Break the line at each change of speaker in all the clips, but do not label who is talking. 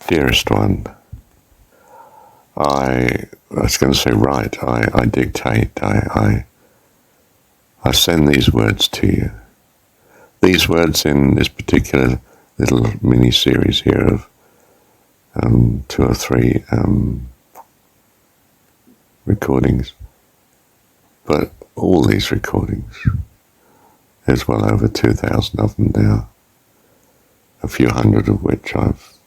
Dearest one, I was going to say I dictate, I send these words to you. These words in this particular little mini-series here of 2 or 3 recordings. But all these recordings, there's well over 2,000 of them now, a few hundred of which I've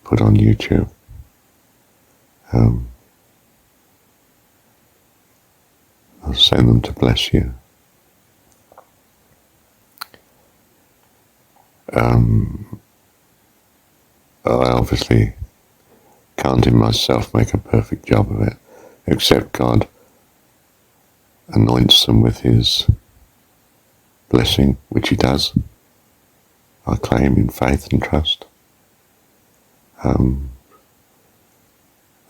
put on YouTube. I'll send them to bless you. I obviously can't in myself make a perfect job of it, except God anoints them with his blessing, which he does. I claim in faith and trust.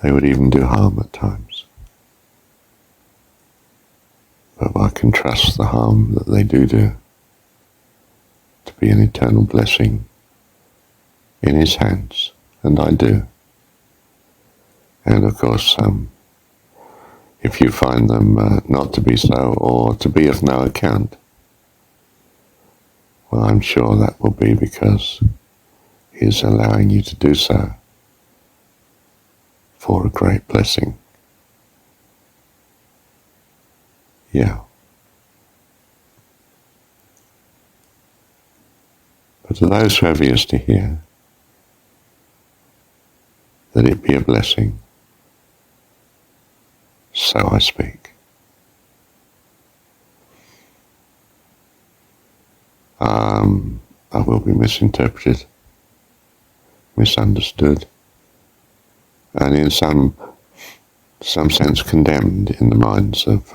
They would even do harm at times. But I can trust the harm that they do to be an eternal blessing in his hands, and I do. And of course, if you find them not to be so, or to be of no account, well, I'm sure that will be because he is allowing you to do so for a great blessing. Yeah. But to those who have ears to hear, that it be a blessing, so I speak. I will be misinterpreted, misunderstood, and in some sense condemned in the minds of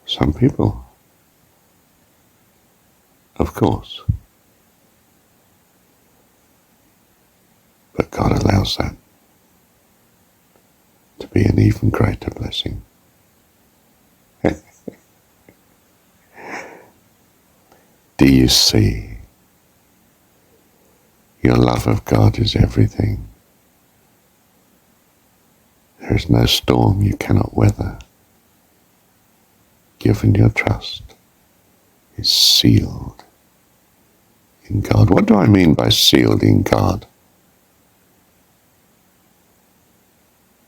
some people. Of course. But God allows that to be an even greater blessing. Do you see? Your love of God is everything. There is no storm you cannot weather. Given your trust is sealed in God. What do I mean by sealed in God?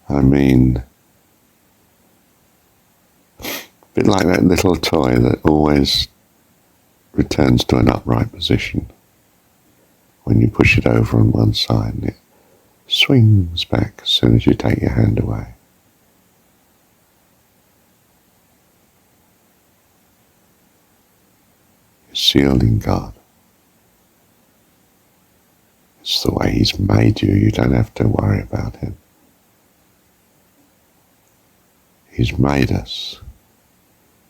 I mean, a bit like that little toy that always returns to an upright position. When you push it over on one side and it swings back as soon as you take your hand away. You're sealed in God. It's the way he's made you. You don't have to worry about him. He's made us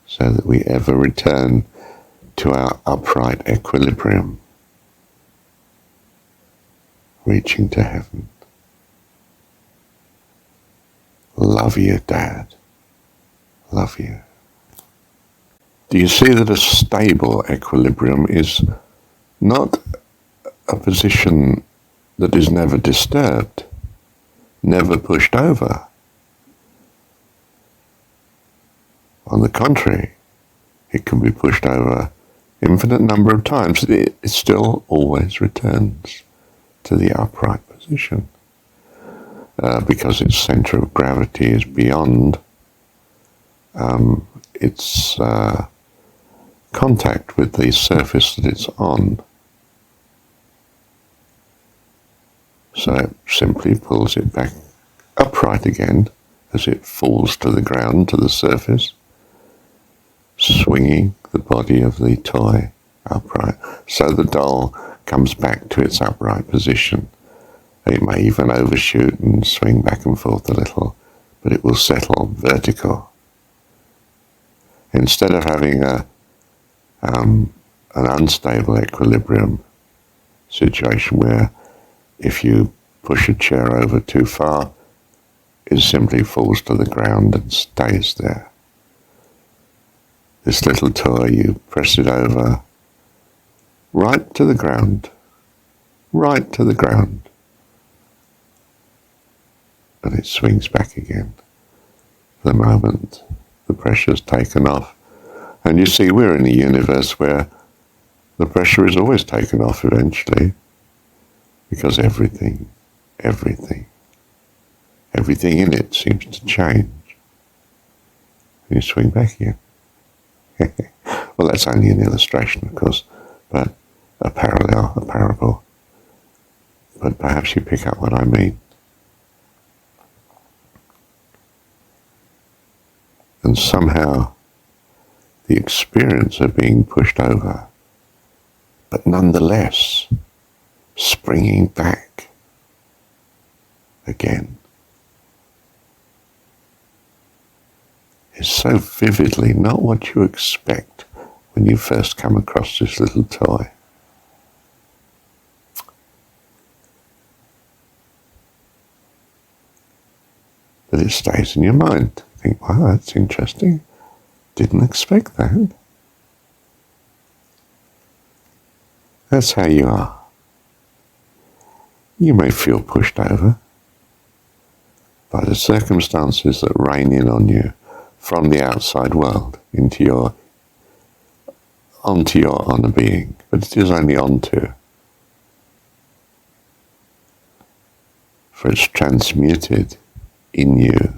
so that we ever return to our upright equilibrium, reaching to heaven. Love you, Dad. Love you. Do you see that a stable equilibrium is not a position that is never disturbed, never pushed over? On the contrary, it can be pushed over infinite number of times. It still always returns to the upright position because its center of gravity is beyond its contact with the surface that it's on. So it simply pulls it back upright again as it falls to the ground, to the surface, swinging the body of the toy upright. So the doll comes back to its upright position. It may even overshoot and swing back and forth a little, but it will settle vertical. Instead of having an unstable equilibrium situation where if you push a chair over too far, it simply falls to the ground and stays there. This little toy, you press it over right to the ground, right to the ground. And it swings back again. The moment the pressure's taken off. And you see, we're in a universe where the pressure is always taken off eventually, because everything in it seems to change. And you swing back again. Well, that's only an illustration, of course, but a parallel, a parable. But perhaps you pick up what I mean. And somehow the experience of being pushed over, but nonetheless springing back again, is so vividly not what you expect when you first come across this little toy. But it stays in your mind. You think, wow, that's interesting. Didn't expect that. That's how you are. You may feel pushed over by the circumstances that rain in on you from the outside world onto your inner being, but it is only onto. For it's transmuted in you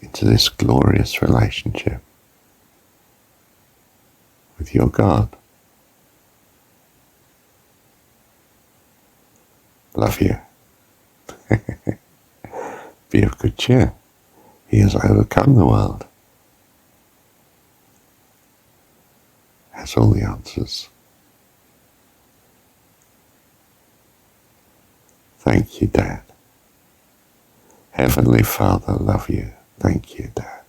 into this glorious relationship with your God. Love you. Be of good cheer. He has overcome the world. Has all the answers. Thank you, Dad. Heavenly Father, love you. Thank you, Dad.